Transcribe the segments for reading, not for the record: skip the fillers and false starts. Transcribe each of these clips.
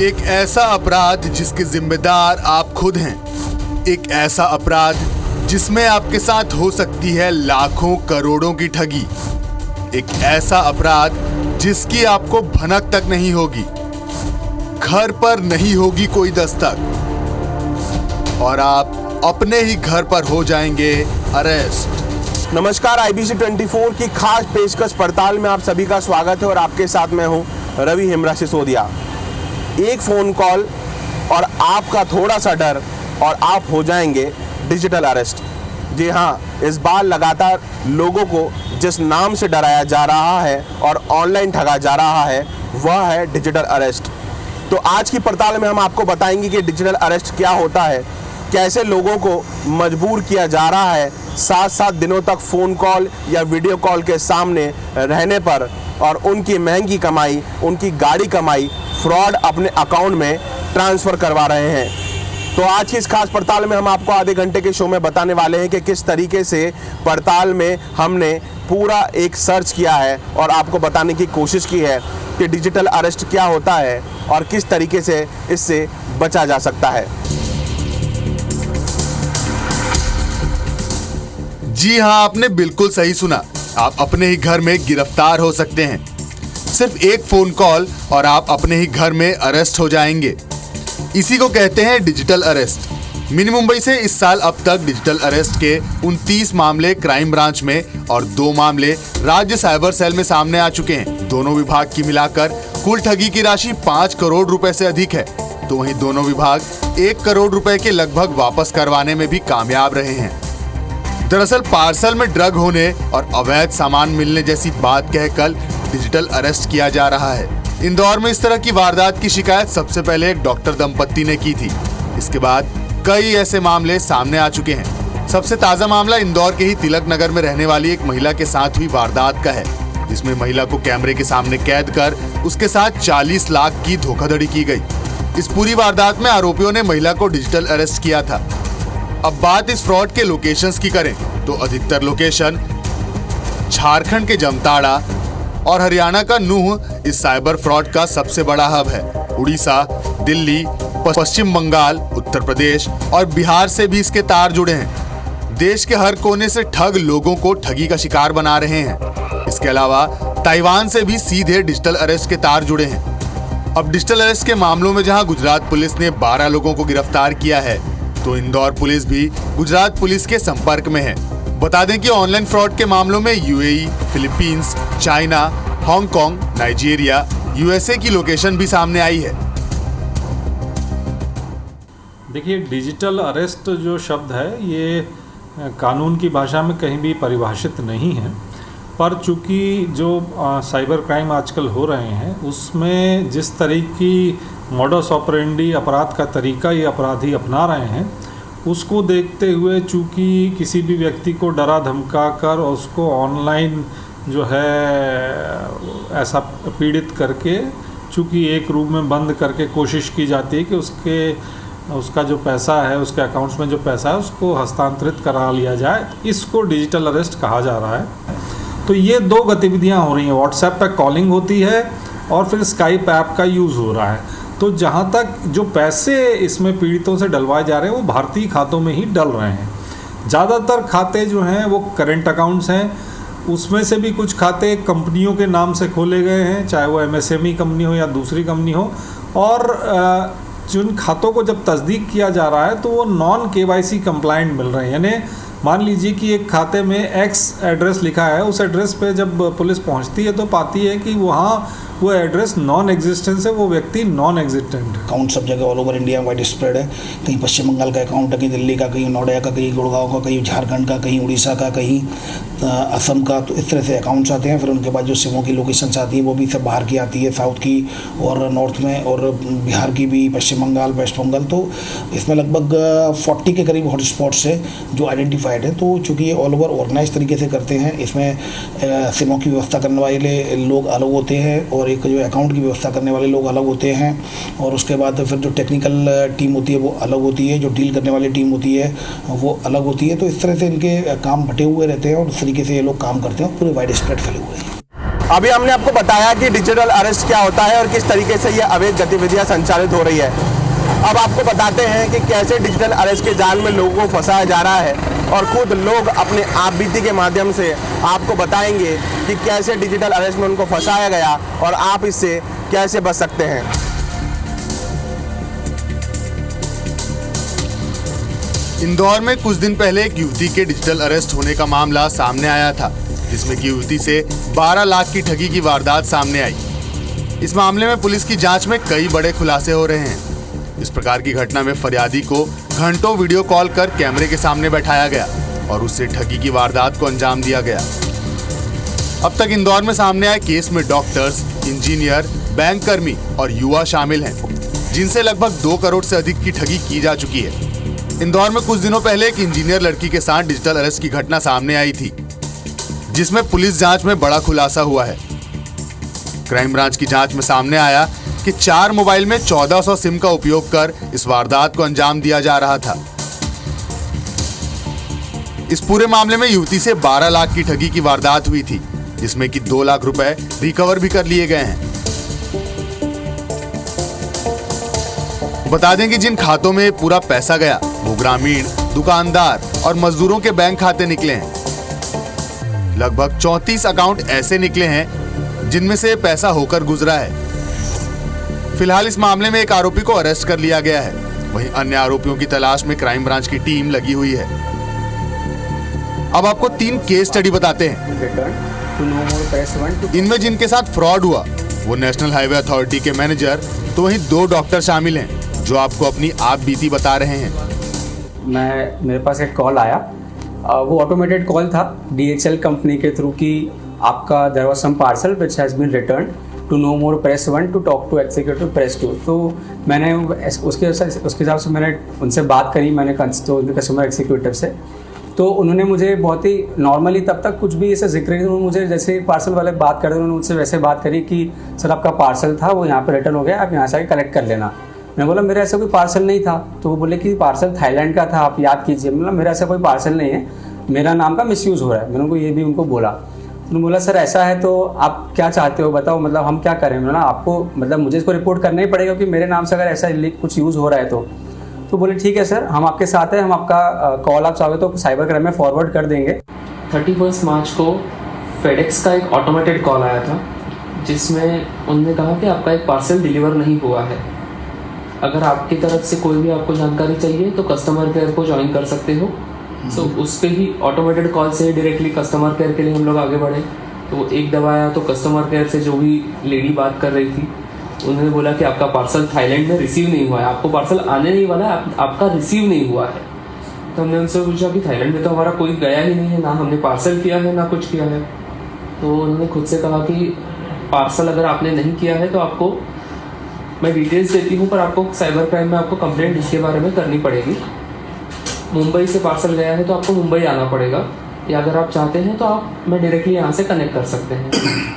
एक ऐसा अपराध जिसके जिम्मेदार आप खुद हैं। एक ऐसा अपराध जिसमें आपके साथ हो सकती है लाखों करोड़ों की ठगी। एक ऐसा अपराध जिसकी आपको भनक तक नहीं होगी, घर पर नहीं होगी कोई दस्तक और आप अपने ही घर पर हो जाएंगे अरेस्ट। नमस्कार, IBC 24 की खास पेशकश पड़ताल में आप सभी का स्वागत है और आपके साथ मैं हूं रवि हेमरा सिसोदिया। एक फ़ोन कॉल और आपका थोड़ा सा डर और आप हो जाएंगे डिजिटल अरेस्ट। जी हाँ, इस बार लगातार लोगों को जिस नाम से डराया जा रहा है और ऑनलाइन ठगा जा रहा है वह है डिजिटल अरेस्ट। तो आज की पड़ताल में हम आपको बताएंगे कि डिजिटल अरेस्ट क्या होता है, कैसे लोगों को मजबूर किया जा रहा है 7-7 दिनों तक फ़ोन कॉल या वीडियो कॉल के सामने रहने पर, और उनकी महंगी कमाई, उनकी गाड़ी कमाई फ्रॉड अपने अकाउंट में ट्रांसफ़र करवा रहे हैं। तो आज की इस खास पड़ताल में हम आपको आधे घंटे के शो में बताने वाले हैं कि किस तरीके से पड़ताल में हमने पूरा एक सर्च किया है और आपको बताने की कोशिश की है कि डिजिटल अरेस्ट क्या होता है और किस तरीके से इससे बचा जा सकता है। जी हाँ, आपने बिल्कुल सही सुना। आप अपने ही घर में गिरफ्तार हो सकते हैं। सिर्फ एक फोन कॉल और आप अपने ही घर में अरेस्ट हो जाएंगे। इसी को कहते हैं डिजिटल अरेस्ट। मिनी मुंबई से इस साल अब तक डिजिटल अरेस्ट के 29 मामले क्राइम ब्रांच में और 2 मामले राज्य साइबर सेल में सामने आ चुके हैं। दोनों विभाग की मिलाकर कुल ठगी की राशि 5 करोड़ रुपए से अधिक है। तो वहीं दोनों विभाग 1 करोड़ रुपए के लगभग वापस करवाने में भी कामयाब रहे हैं। दरअसल पार्सल में ड्रग होने और अवैध सामान मिलने जैसी बात कहकर डिजिटल अरेस्ट किया जा रहा है। इंदौर में इस तरह की वारदात की शिकायत सबसे पहले एक डॉक्टर दंपत्ति ने की थी। इसके बाद कई ऐसे मामले सामने आ चुके हैं। सबसे ताजा मामला इंदौर के ही तिलक नगर में रहने वाली एक महिला के साथ हुई वारदात का है, जिसमें महिला को कैमरे के सामने कैद कर उसके साथ 40 लाख की धोखाधड़ी की गई। इस पूरी वारदात में आरोपियों ने महिला को डिजिटल अरेस्ट किया था। अब बात इस फ्रॉड के लोकेशंस की करें तो अधिकतर लोकेशन झारखंड के जमताड़ा और हरियाणा का नूह इस साइबर फ्रॉड का सबसे बड़ा हब है। उड़ीसा, दिल्ली, पश्चिम बंगाल, उत्तर प्रदेश और बिहार से भी इसके तार जुड़े हैं। देश के हर कोने से ठग लोगों को ठगी का शिकार बना रहे हैं। इसके अलावा ताइवान से भी सीधे डिजिटल अरेस्ट के तार जुड़े हैं। अब डिजिटल अरेस्ट के मामलों में जहां गुजरात पुलिस ने 12 लोगों को गिरफ्तार किया है, तो इंदौर पुलिस भी गुजरात पुलिस के संपर्क में है। बता दें कि ऑनलाइन फ्रॉड के मामलों में UAE, Philippines, China, Hong Kong, Nigeria, USA की लोकेशन भी सामने आई है। देखिए, डिजिटल अरेस्ट जो शब्द है ये कानून की भाषा में कहीं भी परिभाषित नहीं है, पर चूंकि जो साइबर क्राइम आजकल हो रहे हैं उसमें जिस तरीके की मॉडस ऑपरेंडी अपराध का तरीका ये अपराधी अपना रहे हैं, उसको देखते हुए चूंकि किसी भी व्यक्ति को डरा धमका कर और उसको ऑनलाइन जो है ऐसा पीड़ित करके, चूंकि एक रूम में बंद करके कोशिश की जाती है कि उसका जो पैसा है, उसके अकाउंट्स में जो पैसा है उसको हस्तांतरित करा लिया जाए। इसको डिजिटल अरेस्ट कहा जा रहा है। तो ये 2 गतिविधियां हो रही हैं। व्हाट्सएप पे कॉलिंग होती है और फिर स्काइप ऐप का यूज़ हो रहा है। तो जहाँ तक जो पैसे इसमें पीड़ितों से डलवाए जा रहे हैं वो भारतीय खातों में ही डल रहे हैं। ज़्यादातर खाते जो हैं वो करेंट अकाउंट्स हैं। उसमें से भी कुछ खाते कंपनियों के नाम से खोले गए हैं, चाहे वो MSME कंपनी हो या दूसरी कंपनी हो। और जिन खातों को जब तस्दीक किया जा रहा है तो वो नॉन KYC कंप्लाइंट मिल रहे हैं। यानी मान लीजिए कि एक खाते में X एड्रेस लिखा है, उस एड्रेस पे जब पुलिस पहुंचती है तो पाती है कि वहाँ वो एड्रेस नॉन एग्जिस्टेंस है, वो व्यक्ति नॉन एग्जिस्टेंट है। अकाउंट सब जगह all over India wide spread है। कहीं पश्चिम बंगाल का अकाउंट है, कहीं दिल्ली का, कहीं नोएडा का, कहीं गुड़गांव का, कहीं झारखंड का, कहीं उड़ीसा का, कहीं असम का। तो इस तरह से अकाउंट्स आते हैं। फिर उनके बाद जो सिमों की लोकेशंस आती है वो भी सब बाहर की आती है, साउथ की और नॉर्थ में, और बिहार की भी, पश्चिम बंगाल, वेस्ट बंगाल। तो इसमें लगभग 40 के करीब हॉट स्पॉट्स है जो आइडेंटिफाइड है। तो चूँकि ये ऑल ओवर ऑर्गेनाइज तरीके से करते हैं, इसमें सिमों की व्यवस्था करने वाले लोग अलग होते हैं और एक जो अकाउंट की व्यवस्था करने वाले लोग अलग होते हैं। और उसके बाद फिर जो टेक्निकल टीम होती है वो अलग होती है, जो डील करने वाली टीम होती है वो अलग होती है। तो इस तरह से इनके काम बटे हुए रहते हैं और इस तरीके से ये लोग काम करते हैं, पूरे वाइड स्प्रेड फैले हुए हैं। अभी हमने आपको बताया कि डिजिटल अरेस्ट क्या होता है और किस तरीके से ये अवैध गतिविधियां संचालित हो रही है। अब आपको बताते हैं कि कैसे डिजिटल अरेस्ट के जाल में लोगों को फंसाया जा रहा है और खुद लोग अपने आप बीती के माध्यम से आपको बताएंगे कि कैसे डिजिटल अरेस्ट में उनको फंसाया गया और आप इससे कैसे बच सकते हैं। इंदौर में कुछ दिन पहले एक युवती के डिजिटल अरेस्ट होने का मामला सामने आया था, जिसमें कि युवती से 12 लाख की ठगी की वारदात सामने आई। इस मामले में पुलिस की जांच में कई बड़े खुलासे हो रहे हैं। इस प्रकार की घटना में फरियादी को घंटों वीडियो कॉल कर कैमरे के सामने बैठाया गया और उससे ठगी की वारदात को अंजाम दिया गया। अब तक इंदौर में सामने आए केस में डॉक्टर्स, इंजीनियर, बैंक कर्मी और युवा शामिल हैं, जिनसे लगभग 2 करोड़ से अधिक की ठगी की जा चुकी है। इंदौर में कुछ दिनों पहले एक इंजीनियर लड़की के साथ डिजिटल अरेस्ट की घटना सामने आई थी, जिसमें पुलिस जांच में बड़ा खुलासा हुआ है। क्राइम ब्रांच की जांच में सामने आया कि 4 मोबाइल में 1400 सिम का उपयोग कर इस वारदात को अंजाम दिया जा रहा था। इस पूरे मामले में युवती से 12 लाख की ठगी की वारदात हुई थी, जिसमें कि 2 लाख रुपए रिकवर भी कर लिए गए हैं। बता दें कि जिन खातों में पूरा पैसा गया वो ग्रामीण, दुकानदार और मजदूरों के बैंक खाते निकले हैं। लगभग 34 अकाउंट ऐसे निकले हैं जिनमें से पैसा होकर गुजरा है। फिलहाल इस मामले में एक आरोपी को अरेस्ट कर लिया गया है। वहीं अन्य आरोपियों की तलाश में क्राइम ब्रांच की टीम लगी हुई है। अब आपको 3 केस स्टडी बताते हैं। इनमें जिनके साथ फ्रॉड हुआ वो नेशनल हाईवे अथॉरिटी के मैनेजर, तो वहीं 2 डॉक्टर शामिल हैं जो आपको अपनी आप बीती बता रहे हैं। मेरे पास एक कॉल आया, वो ऑटोमेटेड कॉल था DHL कंपनी के थ्रू कि आपका there was some parcel which has been return to no more press 1 to talk to executive press 2। तो मैंने उसके हिसाब से मैंने उनसे बात करी, मैंने कस्टमर एग्जीक्यूटिव से। तो उन्होंने मुझे बहुत ही नॉर्मली तब तक कुछ भी ऐसे जिक्र नहीं, मुझे जैसे पार्सल वाले बात कर रहे उन्होंने मुझसे वैसे बात करी कि सर आपका पार्सल था वो यहाँ पर रिटर्न हो गया, आप यहाँ से आके कलेक्ट कर लेना। मैं बोला मेरा ऐसा कोई पार्सल नहीं था। तो वो बोले कि पार्सल थाईलैंड का था, आप याद कीजिए। मतलब मेरा ऐसा कोई पार्सल नहीं है, मेरा नाम का मिसयूज़ हो रहा है। मैंने उनको ये भी उनको बोला। उन्होंने बोला सर ऐसा है तो आप क्या चाहते हो बताओ, मतलब हम क्या करें। मैंने आपको मतलब मुझे इसको रिपोर्ट करना ही पड़ेगा क्योंकि मेरे नाम से अगर ऐसा कुछ यूज़ हो रहा है तो बोले ठीक है सर, हम आपके साथ हैं, हम आपका कॉल आप चाहोगे तो साइबर क्राइम में फॉरवर्ड कर देंगे। 31 मार्च को फेडेक्स का एक ऑटोमेटेड कॉल आया था जिसमें उन्होंने कहा कि आपका एक पार्सल डिलीवर नहीं हुआ है। अगर आपकी तरफ से कोई भी आपको जानकारी चाहिए तो कस्टमर केयर को ज्वाइन कर सकते हो। तो उस पर ही ऑटोमेटेड कॉल से डायरेक्टली कस्टमर केयर के लिए हम लोग आगे बढ़े। तो एक दबाया तो कस्टमर केयर से जो भी लेडी बात कर रही थी उन्होंने बोला कि आपका पार्सल थाईलैंड में रिसीव नहीं हुआ है, आपको पार्सल आने नहीं वाला है, आपका रिसीव नहीं हुआ है। तो हमने उनसे पूछा कि थाईलैंड में तो हमारा कोई गया ही नहीं है, ना हमने पार्सल किया है ना कुछ किया है। तो उन्होंने खुद से कहा कि पार्सल अगर आपने नहीं किया है तो आपको मैं डिटेल्स देती हूँ, पर आपको साइबर क्राइम में आपको कंप्लेंट इसके बारे में करनी पड़ेगी। मुंबई से पार्सल गया है तो आपको मुंबई आना पड़ेगा, या अगर आप चाहते हैं तो आप मैं डायरेक्टली यहाँ से कनेक्ट कर सकते हैं।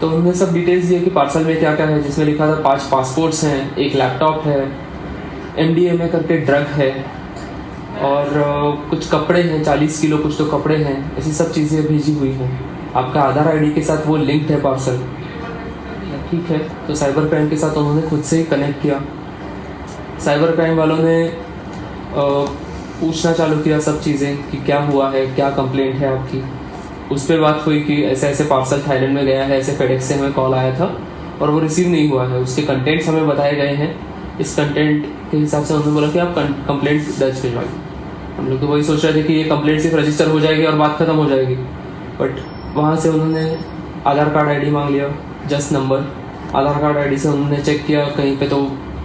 तो उन्होंने सब डिटेल्स दिए कि पार्सल में क्या क्या है, जिसमें लिखा था 5 पासपोर्ट्स हैं, 1 लैपटॉप है, MDMA करके ड्रग है और कुछ कपड़े हैं, 40 किलो कुछ तो कपड़े हैं, ऐसी सब चीज़ें भेजी हुई हैं। आपका आधार ID के साथ वो लिंक्ड है पार्सल। ठीक है, तो साइबर क्राइम के साथ उन्होंने खुद से ही कनेक्ट किया। साइबर क्राइम वालों ने पूछना चालू किया सब चीज़ें कि क्या हुआ है, क्या कंप्लेंट है आपकी। उस पर बात हुई कि ऐसे ऐसे पार्सल थाईलैंड में गया है, ऐसे फेडेक्स से हमें कॉल आया था और वो रिसीव नहीं हुआ है, उसके कंटेंट्स हमें बताए गए हैं। इस कंटेंट के हिसाब से उन्होंने बोला कि आप कंप्लेंट दर्ज भिजवाइए। हम लोग तो वही सोच रहे थे कि ये कंप्लेंट सिर्फ रजिस्टर हो जाएगी और बात खत्म हो जाएगी, बट वहाँ से उन्होंने आधार कार्ड ID मांग लिया, जस्ट नंबर। आधार कार्ड ID से उन्होंने चेक किया, कहीं पे तो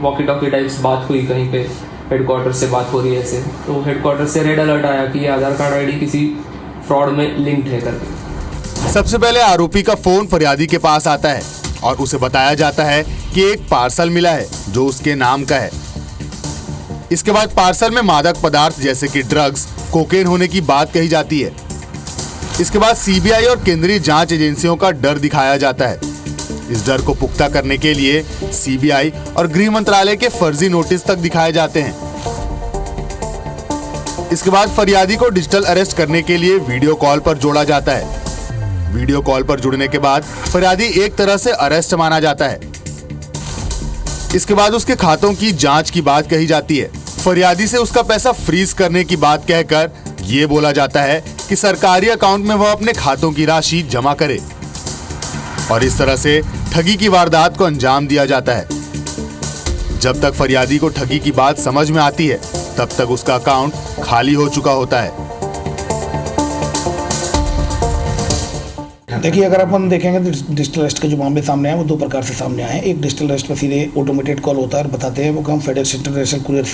वॉकी टॉकी टाइप्स बात हुई, कहीं पे हेडक्वार्टर से बात हो रही है ऐसे। तो हेडक्वार्टर से रेड अलर्ट आया कि ये आधार कार्ड ID किसी फ्रॉड में लिंक्ड है करके। सबसे पहले आरोपी का फोन फरियादी के पास आता है और उसे बताया जाता है कि एक पार्सल मिला है जो उसके नाम का है। इसके बाद पार्सल में मादक पदार्थ जैसे कि ड्रग्स, कोकेन होने की बात कही जाती है। इसके बाद CBI और केंद्रीय जांच एजेंसियों का डर दिखाया जाता है। इस डर को पुख्ता करने के लिए CBI और गृह मंत्रालय के फर्जी नोटिस तक दिखाए जाते हैं। इसके बाद फरियादी को डिजिटल अरेस्ट करने के लिए वीडियो कॉल पर जोड़ा जाता है। वीडियो कॉल पर जुड़ने के बाद फरियादी एक तरह से अरेस्ट माना जाता है। इसके बाद उसके खातों की जांच की बात कही जाती है। फरियादी से उसका पैसा फ्रीज करने की बात कहकर ये बोला जाता है कि सरकारी अकाउंट में वह अपने खातों की राशि जमा करे और इस तरह से ठगी की वारदात को अंजाम दिया जाता है। जब तक फरियादी को ठगी की बात समझ में आती है तब तक उसका अकाउंट खाली हो चुका होता है। देखिए, अगर अपन देखेंगे तो डिजिटल अरेस्ट के जो मामले सामने आए वो दो प्रकार से सामने आए हैं। एक डिजिटल अरेस्ट में सीधे ऑटोमेटेड कॉल होता है और बताते हैं वो हम फेडेक्स इंटरनेशनल कुरियर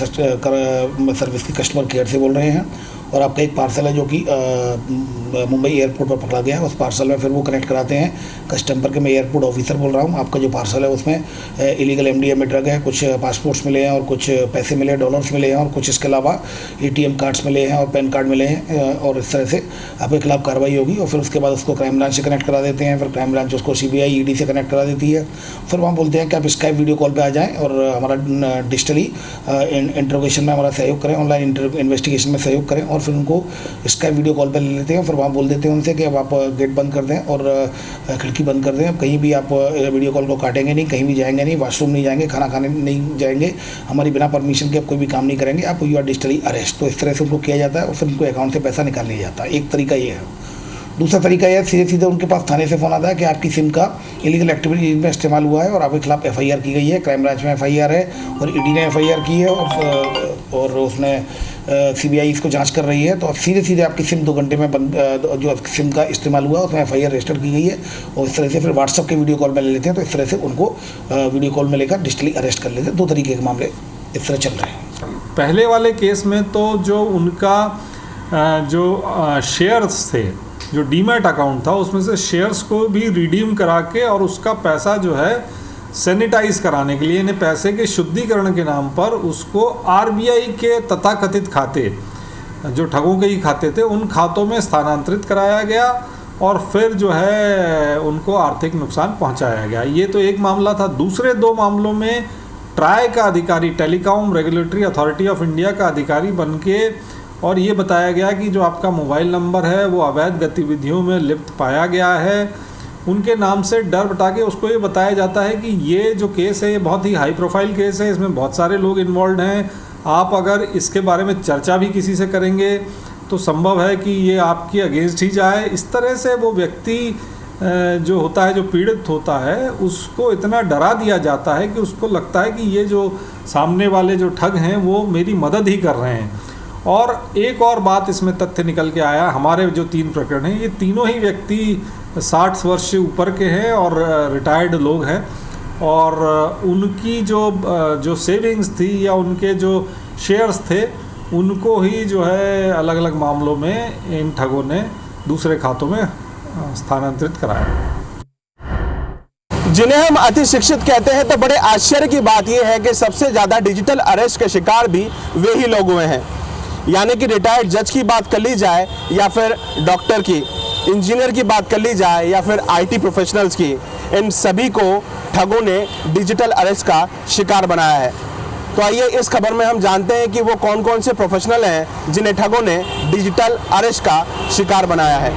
सर्विस की कस्टमर केयर से बोल रहे हैं और आपका एक पार्सल है जो कि मुंबई एयरपोर्ट पर पकड़ा गया है। उस पार्सल में फिर वो कनेक्ट कराते हैं कस्टमर के। मैं एयरपोर्ट ऑफिसर बोल रहा हूँ। आपका जो पार्सल है उसमें इलीगल MDMA ड्रग है, कुछ पासपोर्ट्स मिले हैं और कुछ पैसे मिले, डॉलर्स मिले हैं और कुछ इसके अलावा ATM कार्ड्स मिले हैं और पैन कार्ड मिले हैं और इस तरह से आपके खिलाफ कार्रवाई होगी। और फिर उसके बाद उसको क्राइम ब्रांच से कनेक्ट करा देते हैं। फिर क्राइम ब्रांच उसको CBI ED से कनेक्ट करा देती है। फिर वहाँ बोलते हैं कि आप स्काइप वीडियो कॉल पर आ जाएँ और हमारा डिजिटली इंट्रोगेशन में हमारा सहयोग करें, ऑनलाइन इन्वेस्टिगेशन में सहयोग करें और फिर उनको स्काइप वीडियो कॉल पर ले लेते हैं। फिर वहाँ बोल देते हैं उनसे कि अब आप गेट बंद कर दें और खिड़की बंद कर दें। अब कहीं भी आप वीडियो कॉल को काटेंगे नहीं, कहीं भी जाएंगे नहीं, वॉशरूम नहीं जाएंगे, खाना खाने नहीं जाएंगे, हमारी बिना परमिशन के आप कोई भी काम नहीं करेंगे, आप यू आर डिजिटली अरेस्ट। तो इस तरह से उनको किया जाता है और फिर उनको अकाउंट से पैसा निकाल लिया जाता है। एक तरीका ये है। दूसरा तरीका यह सीधे उनके पास थाने से फ़ोन आता है कि आपकी सिम का इलीगल एक्टिविटी में इस्तेमाल हुआ है और आपके खिलाफ FIR की गई है। क्राइम ब्रांच में FIR है और ED ने FIR की है और उसने CBI इसको जांच कर रही है। तो सीधे आपकी सिम 2 घंटे में जो सिम का इस्तेमाल हुआ उसमें FIR रजिस्टर की गई है और इस तरह से फिर व्हाट्सअप के वीडियो कॉल में ले लेते हैं। तो इस तरह से उनको वीडियो कॉल में लेकर डिजिटली अरेस्ट कर लेते हैं। 2 तरीके के मामले इस तरह चल रहे हैं। पहले वाले केस में तो जो उनका जो शेयर्स थे, जो डीमैट अकाउंट था, उसमें से शेयर्स को भी रिडीम करा के और उसका पैसा जो है सैनिटाइज कराने के लिए, यानी पैसे के शुद्धिकरण के नाम पर उसको RBI के तथाकथित खाते, जो ठगों के ही खाते थे, उन खातों में स्थानांतरित कराया गया और फिर जो है उनको आर्थिक नुकसान पहुंचाया गया। ये तो एक मामला था। दूसरे 2 मामलों में ट्राई का अधिकारी, telecom regulatory authority of India का अधिकारी बन के और ये बताया गया कि जो आपका मोबाइल नंबर है वो अवैध गतिविधियों में लिप्त पाया गया है। उनके नाम से डर बता के उसको ये बताया जाता है कि ये जो केस है ये बहुत ही हाई प्रोफाइल केस है, इसमें बहुत सारे लोग इन्वॉल्व हैं, आप अगर इसके बारे में चर्चा भी किसी से करेंगे तो संभव है कि ये आपकी अगेंस्ट ही जाए। इस तरह से वो व्यक्ति जो होता है, जो पीड़ित होता है, उसको इतना डरा दिया जाता है कि उसको लगता है कि ये जो सामने वाले जो ठग हैं वो मेरी मदद ही कर रहे हैं। और एक और बात इसमें तथ्य निकल के आया, हमारे जो 3 प्रकरण हैं, ये तीनों ही व्यक्ति 60 वर्ष से ऊपर के हैं और रिटायर्ड लोग हैं और उनकी जो सेविंग्स थी या उनके जो शेयर्स थे उनको ही जो है अलग अलग मामलों में इन ठगों ने दूसरे खातों में स्थानांतरित कराया। जिन्हें हम अति शिक्षित कहते हैं, तो बड़े आश्चर्य की बात यह है कि सबसे ज़्यादा डिजिटल अरेस्ट के शिकार भी वे ही लोग हुए हैं। यानी कि रिटायर्ड जज की बात कर ली जाए या फिर डॉक्टर की, इंजीनियर की बात कर ली जाए या फिर IT प्रोफेशनल्स की, इन सभी को ठगों ने डिजिटल अरेस्ट का शिकार बनाया है। तो आइए इस खबर में हम जानते हैं कि वो कौन कौन से प्रोफेशनल हैं जिन्हें ठगों ने डिजिटल अरेस्ट का शिकार बनाया है।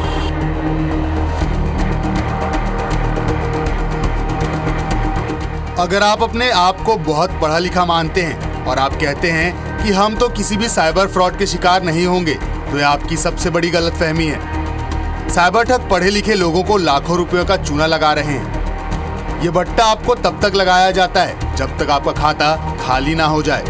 अगर आप अपने आप को बहुत पढ़ा लिखा मानते हैं और आप कहते हैं कि हम तो किसी भी साइबर फ्रॉड के शिकार नहीं होंगे, तो यह आपकी सबसे बड़ी गलतफहमी है। साइबर ठग पढ़े लिखे लोगों को लाखों रुपयों का चूना लगा रहे हैं। ये बट्टा आपको तब तक लगाया जाता है जब तक आपका खाता खाली ना हो जाए।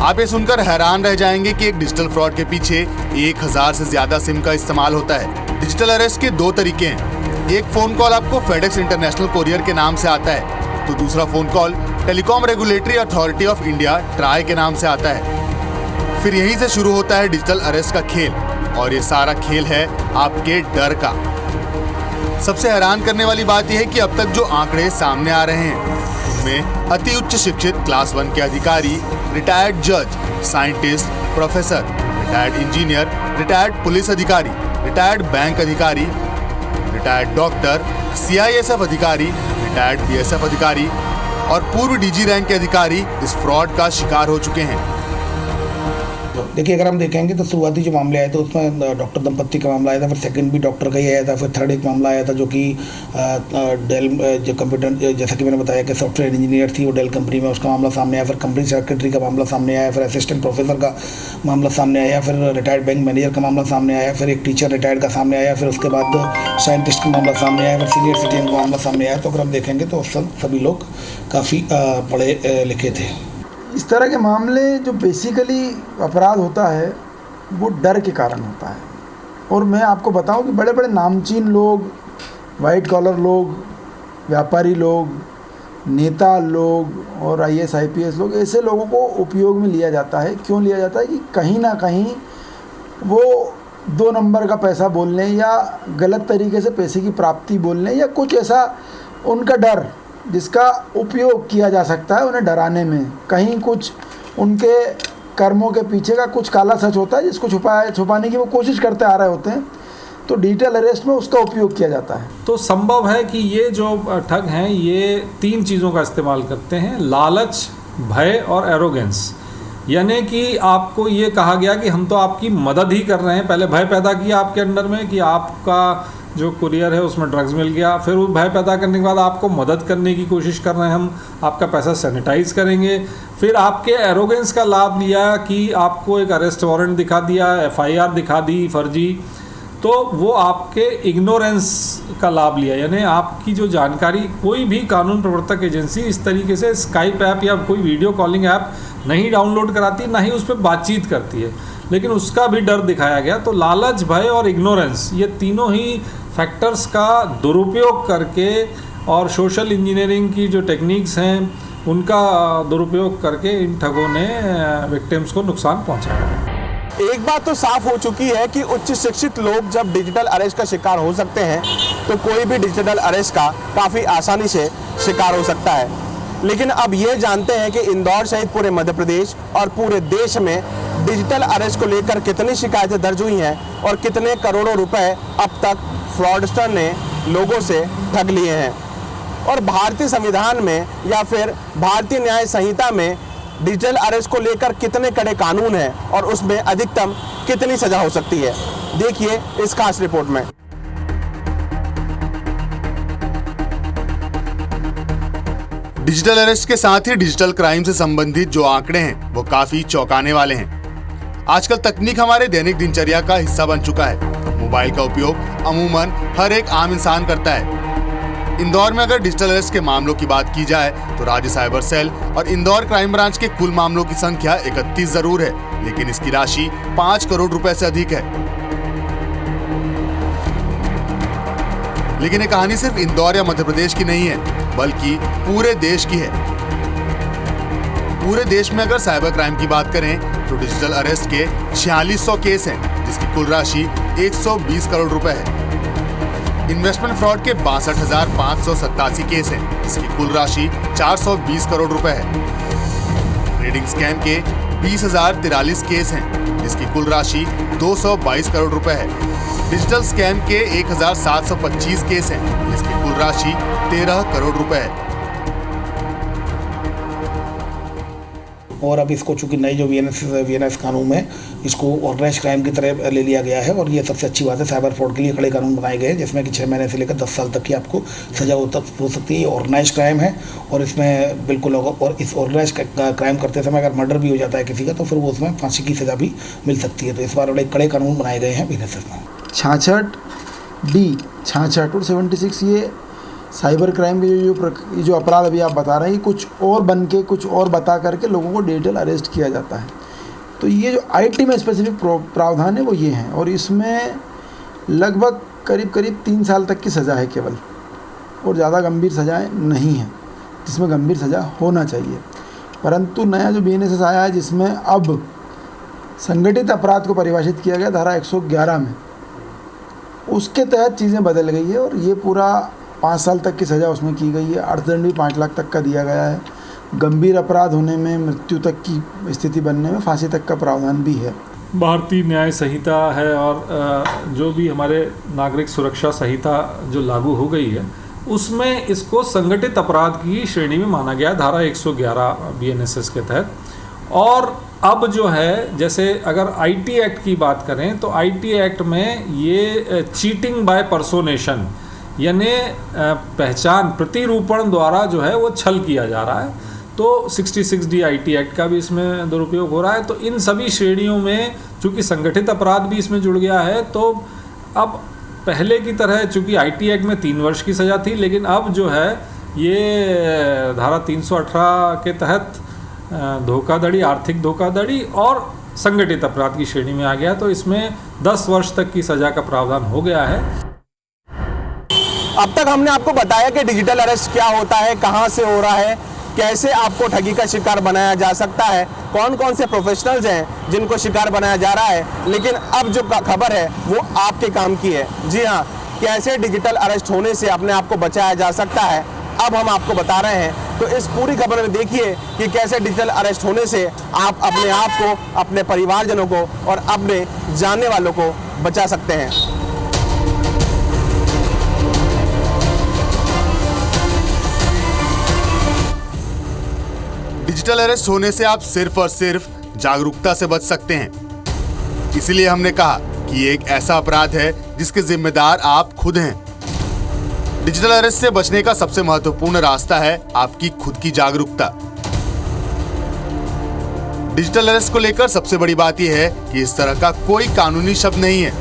आप ये सुनकर हैरान रह जाएंगे कि एक डिजिटल फ्रॉड के पीछे 1000 से ज्यादा सिम का इस्तेमाल होता है। डिजिटल अरेस्ट के 2 तरीके हैं। एक फोन कॉल आपको फेडेक्स इंटरनेशनल कुरियर के नाम से आता है, तो दूसरा phone call telecom regulatory authority of India try के नाम से आता है। फिर यहीं से शुरू होता है डिजिटल अरेस्ट का खेल और ये सारा खेल है आपके डर का। सबसे हैरान करने वाली बात यह है कि अब तक जो आंकड़े सामने आ रहे हैं उनमें अति उच्च शिक्षित क्लास 1 के अधिकारी, रिटायर्ड जज, scientist, professor, retired engineer, retired police अधिकारी, रिटायर्ड बैंक अधिकारी, रिटायर्ड डॉक्टर, CISF अधिकारी, रिटायर्ड BSF अधिकारी और पूर्व DG रैंक के अधिकारी इस फ्रॉड का शिकार हो चुके हैं। देखिए अगर हम देखेंगे तो शुरुआती जो मामले आए थे उसमें डॉक्टर दंपत्ति का मामला आया था, फिर सेकंड भी डॉक्टर का ही आया था, फिर थर्ड एक मामला आया था जो कि डेल जो कंप्यूटर, जैसा कि मैंने बताया कि सॉफ्टवेयर इंजीनियर थी वो डेल कंपनी में, उसका मामला सामने आया, फिर कंपनी सेक्रेटरी का मामला सामने आया, फिर असिस्टेंट प्रोफेसर का मामला सामने आया, फिर रिटायर्ड बैंक मैनेजर का मामला सामने आया, फिर एक टीचर रिटायर्ड का सामने आया, फिर उसके बाद साइंटिस्ट का मामला सामने आया, फिर सीनियर सिटीजन का मामला सामने आया। तो अगर हम देखेंगे तो सभी लोग काफ़ी पढ़े लिखे थे। इस तरह के मामले जो बेसिकली अपराध होता है वो डर के कारण होता है। और मैं आपको बताऊं कि बड़े बड़े नामचीन लोग, वाइट कॉलर लोग, व्यापारी लोग, नेता लोग और IAS IPS लोग, ऐसे लोगों को उपयोग में लिया जाता है। क्यों लिया जाता है कि कहीं ना कहीं वो 2 नंबर का पैसा बोलने या गलत तरीके से पैसे की प्राप्ति बोलने या कुछ ऐसा उनका डर जिसका उपयोग किया जा सकता है उन्हें डराने में, कहीं कुछ उनके कर्मों के पीछे का कुछ काला सच होता है जिसको छुपाने की वो कोशिश करते आ रहे होते हैं, तो डिजिटल अरेस्ट में उसका उपयोग किया जाता है। तो संभव है कि ये जो ठग हैं ये 3 चीज़ों का इस्तेमाल करते हैं: लालच, भय और एरोगेंस। यानी कि आपको ये कहा गया कि हम तो आपकी मदद ही कर रहे हैं, पहले भय पैदा किया आपके अंदर में कि आपका जो कुरियर है उसमें ड्रग्स मिल गया, फिर वो भय पैदा करने के बाद आपको मदद करने की कोशिश कर रहे हैं, हम आपका पैसा सैनिटाइज करेंगे, फिर आपके एरोगेंस का लाभ लिया कि आपको एक अरेस्ट वारंट दिखा दिया, FIR दिखा दी फर्जी, तो वो आपके इग्नोरेंस का लाभ लिया। यानी आपकी जो जानकारी कोई भी कानून प्रवर्तक एजेंसी इस तरीके से स्काइप ऐप या कोई वीडियो कॉलिंग ऐप नहीं डाउनलोड कराती, ना ही उस पर बातचीत करती है, लेकिन उसका भी डर दिखाया गया। तो लालच, भय और इग्नोरेंस, ये तीनों ही फैक्टर्स का दुरुपयोग करके और सोशल इंजीनियरिंग की जो टेक्निक्स हैं उनका दुरुपयोग करके इन ठगों ने विक्टिम्स को नुकसान पहुंचाया। एक बात तो साफ हो चुकी है कि उच्च शिक्षित लोग जब डिजिटल अरेस्ट का शिकार हो सकते हैं तो कोई भी डिजिटल अरेस्ट का काफ़ी आसानी से शिकार हो सकता है। लेकिन अब ये जानते हैं कि इंदौर सहित पूरे मध्य प्रदेश और पूरे देश में डिजिटल अरेस्ट को लेकर कितनी शिकायतें दर्ज हुई हैं और कितने करोड़ों रुपए अब तक फ्रॉडस्टर ने लोगों से ठग लिए हैं, और भारतीय संविधान में या फिर भारतीय न्याय संहिता में डिजिटल अरेस्ट को लेकर कितने कड़े कानून हैं और उसमें अधिकतम कितनी सजा हो सकती है। देखिए इस खास रिपोर्ट में। डिजिटल अरेस्ट के साथ ही डिजिटल क्राइम से संबंधित जो आंकड़े हैं वो काफी चौंकाने वाले हैं। आजकल तकनीक हमारे दैनिक दिनचर्या का हिस्सा बन चुका है। मोबाइल का उपयोग अमूमन हर एक आम इंसान करता है। इंदौर में अगर डिजिटल अरेस्ट के मामलों की बात की जाए तो राज्य साइबर सेल और इंदौर क्राइम ब्रांच के कुल मामलों की संख्या 31 जरूर है, लेकिन इसकी राशि 5 करोड़ रुपए से अधिक है। लेकिन ये कहानी सिर्फ इंदौर या मध्य प्रदेश की नहीं है, बल्कि पूरे देश की है। पूरे देश में अगर साइबर क्राइम की बात करें तो डिजिटल अरेस्ट के 4600 केस हैं, जिसकी कुल राशि 120 करोड़ रुपए है। इन्वेस्टमेंट फ्रॉड के 62,587 केस हैं, जिसकी कुल राशि 420 करोड़ रुपए है। ट्रेडिंग स्कैम के 20,043 केस हैं, जिसकी कुल राशि 222 करोड़ रुपए है। डिजिटल स्कैम के 1,725 केस हैं, जिसकी कुल राशि 13 करोड़ रुपए है। और अब इसको चूंकि नई जो VNS कानून में इसको ऑर्गेनाइज क्राइम की तरह ले लिया गया है, और ये सबसे अच्छी बात है। साइबर फ्रॉड के लिए कड़े कानून बनाए गए हैं, जिसमें कि 6 महीने से लेकर 10 साल तक की आपको सजा हो सकती है। ये ऑर्गेनाइज क्राइम है और इसमें बिल्कुल, और इस ऑर्गेनाइज क्राइम करते समय अगर मर्डर भी हो जाता है किसी का तो फिर वो उसमें फांसी की सजा भी मिल सकती है। तो इस बार बड़े कड़े कानून बनाए गए हैं VNS में। 66 और 76 ये साइबर क्राइम के जो अपराध अभी आप बता रहे हैं, कुछ और बन के कुछ और बता करके लोगों को डिजिटल अरेस्ट किया जाता है। तो ये जो IT में स्पेसिफिक प्रावधान है वो ये हैं, और इसमें लगभग करीब 3 साल तक की सज़ा है केवल, और ज़्यादा गंभीर सज़ाएं नहीं हैं जिसमें गंभीर सज़ा होना चाहिए। परंतु नया जो BNSS आया है, जिसमें अब संगठित अपराध को परिभाषित किया गया धारा 111 में, उसके तहत चीज़ें बदल गई है, और ये पूरा 5 साल तक की सज़ा उसमें की गई है। अर्थदंड भी 5 लाख तक का दिया गया है। गंभीर अपराध होने में, मृत्यु तक की स्थिति बनने में फांसी तक का प्रावधान भी है। भारतीय न्याय संहिता है और जो भी हमारे नागरिक सुरक्षा संहिता जो लागू हो गई है, उसमें इसको संगठित अपराध की श्रेणी में माना गया, धारा 111 BNSS के तहत। और अब जो है, जैसे अगर आईटी एक्ट की बात करें तो आईटी एक्ट में ये चीटिंग बाय पर्सोनेशन यानी पहचान प्रतिरूपण द्वारा जो है वो छल किया जा रहा है, तो 66D आईटी एक्ट का भी इसमें दुरुपयोग हो रहा है। तो इन सभी श्रेणियों में चूंकि संगठित अपराध भी इसमें जुड़ गया है, तो अब पहले की तरह चूंकि आईटी एक्ट में 3 वर्ष की सज़ा थी, लेकिन अब जो है ये धारा 318 के तहत धोखाधड़ी, आर्थिक धोखाधड़ी और संगठित अपराध की श्रेणी में आ गया, तो इसमें 10 वर्ष तक की सज़ा का प्रावधान हो गया है। अब तक हमने आपको बताया कि डिजिटल अरेस्ट क्या होता है, कहां से हो रहा है, कैसे आपको ठगी का शिकार बनाया जा सकता है, कौन कौन से प्रोफेशनल्स हैं जिनको शिकार बनाया जा रहा है। लेकिन अब जो खबर है वो आपके काम की है। जी हाँ, कैसे डिजिटल अरेस्ट होने से अपने आप को बचाया जा सकता है, अब हम आपको बता रहे हैं। तो इस पूरी खबर में देखिए कि कैसे डिजिटल अरेस्ट होने से आप अपने आप को, अपने परिवारजनों को और अपने जानने वालों को बचा सकते हैं। डिजिटल अरेस्ट होने से आप सिर्फ और सिर्फ जागरूकता से बच सकते हैं। इसलिए हमने कहा कि ये एक ऐसा अपराध है जिसके जिम्मेदार आप खुद हैं। डिजिटल अरेस्ट से बचने का सबसे महत्वपूर्ण रास्ता है आपकी खुद की जागरूकता। डिजिटल अरेस्ट को लेकर सबसे बड़ी बात यह है कि इस तरह का कोई कानूनी शब्द नहीं है।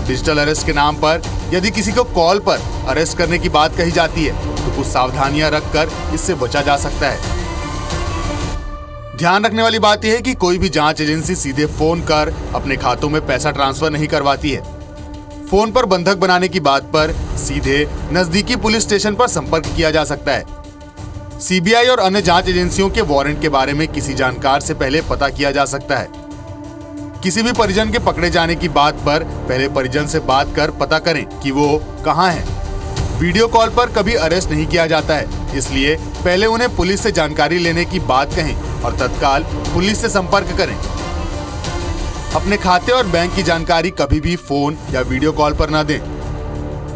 डिजिटल अरेस्ट के नाम पर यदि किसी को कॉल पर अरेस्ट करने की बात कही जाती है तो कुछ सावधानियां रखकर इससे बचा जा सकता है। ध्यान रखने वाली बात यह है कि कोई भी जांच एजेंसी सीधे फोन कर अपने खातों में पैसा ट्रांसफर नहीं करवाती है। फोन पर बंधक बनाने की बात पर सीधे नजदीकी पुलिस स्टेशन पर संपर्क किया जा सकता है। सीबीआई और अन्य जांच एजेंसियों के वारंट के बारे में किसी जानकार से पहले पता किया जा सकता है। किसी भी परिजन के पकड़े जाने की बात पर पहले परिजन से बात कर पता करें कि वो कहां है। वीडियो कॉल पर कभी अरेस्ट नहीं किया जाता है, इसलिए पहले उन्हें पुलिस से जानकारी लेने की बात कहें और तत्काल पुलिस से संपर्क करें। अपने खाते और बैंक की जानकारी कभी भी फोन या वीडियो कॉल पर न दें।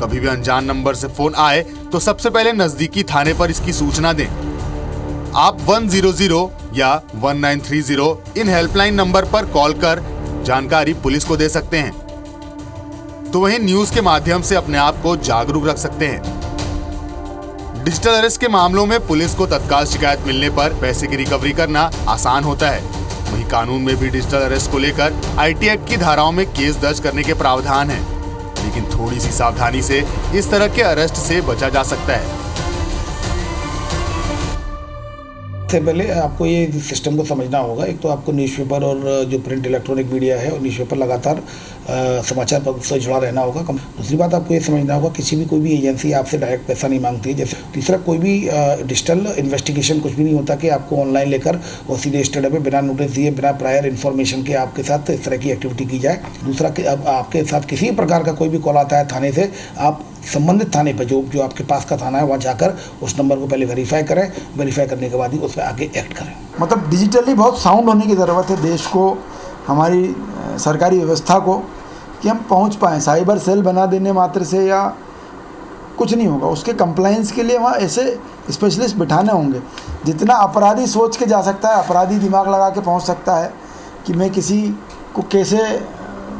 कभी भी अनजान नंबर से फोन आए तो सबसे पहले नजदीकी थाने पर इसकी सूचना दें। आप 100 या 1930 इन हेल्पलाइन नंबर पर कॉल कर जानकारी पुलिस को दे सकते हैं। तो वहीं न्यूज के माध्यम से अपने आप को जागरूक रख सकते हैं। डिजिटल अरेस्ट के मामलों में पुलिस को तत्काल शिकायत मिलने पर पैसे की रिकवरी करना आसान होता है। वहीं कानून में भी डिजिटल अरेस्ट को लेकर आईटी एक्ट की धाराओं में केस दर्ज करने के प्रावधान है, लेकिन थोड़ी सी सावधानी से इस तरह के अरेस्ट से बचा जा सकता है। सबसे पहले आपको ये सिस्टम को समझना होगा। एक तो आपको न्यूज़पेपर और जो प्रिंट इलेक्ट्रॉनिक मीडिया है और न्यूज़पेपर लगातार समाचार पत्र से जुड़ा रहना होगा। दूसरी बात आपको ये समझना होगा किसी भी कोई भी एजेंसी आपसे डायरेक्ट पैसा नहीं मांगती है। जैसे तीसरा, कोई भी डिजिटल इन्वेस्टिगेशन कुछ भी नहीं होता कि आपको ऑनलाइन लेकर और सीधे स्टेडियम में बिना नोटिस दिए, बिना प्रायर इन्फॉर्मेशन के आपके साथ इस तरह की एक्टिविटी की जाए। दूसरा, कि अब आपके साथ किसी प्रकार का कोई भी कॉल आता है थाने से, आप संबंधित थाने पर जो आपके पास का थाना है वहाँ जाकर उस नंबर को पहले वेरीफाई करें। वेरीफाई करने के बाद ही उस पर आगे एक्ट करें। मतलब डिजिटली बहुत साउंड होने की ज़रूरत है देश को, हमारी सरकारी व्यवस्था को, कि हम पहुंच पाएँ। साइबर सेल बना देने मात्र से या कुछ नहीं होगा। उसके कंप्लाइंस के लिए वहाँ ऐसे स्पेशलिस्ट बिठाने होंगे। जितना अपराधी सोच के जा सकता है, अपराधी दिमाग लगा के पहुंच सकता है कि मैं किसी को कैसे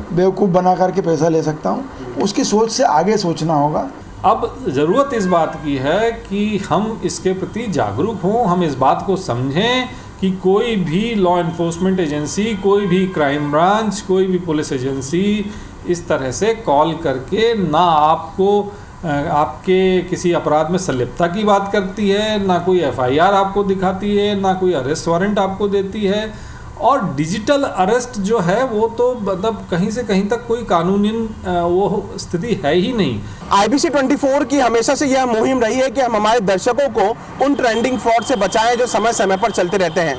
बेवकूफ़ बना करके पैसा ले सकता हूँ, उसकी सोच से आगे सोचना होगा। अब ज़रूरत इस बात की है कि हम इसके प्रति जागरूक हों, हम इस बात को समझें कि कोई भी लॉ इन्फोर्समेंट एजेंसी, कोई भी क्राइम ब्रांच, कोई भी पुलिस एजेंसी इस तरह से कॉल करके ना आपको आपके किसी अपराध में संलिप्तता की बात करती है, ना कोई एफआईआर आपको दिखाती है, ना कोई अरेस्ट वारंट आपको देती है। और डिजिटल अरेस्ट जो है वो तो मतलब कहीं से कहीं तक कोई कानूनी वो स्थिति है ही नहीं। IBC 24 की हमेशा से यह मुहिम रही है कि हम हमारे दर्शकों को उन ट्रेंडिंग फ्रॉड से बचाएं जो समय समय पर चलते रहते हैं।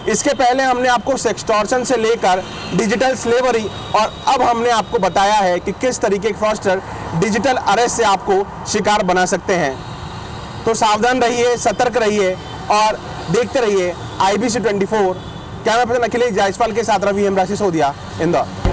इसके पहले हमने आपको सेक्सटॉर्शन से लेकर डिजिटल स्लेवरी और अब हमने आपको बताया है कि किस तरीके के फ्रॉडस्टर डिजिटल अरेस्ट से आपको शिकार बना सकते हैं। तो सावधान रहिए, सतर्क रहिए और देखते रहिए IBC 24। Camera person Akhilesh Jaiswal के साथ रवि हेमरा सिसोदिया, इंदौर।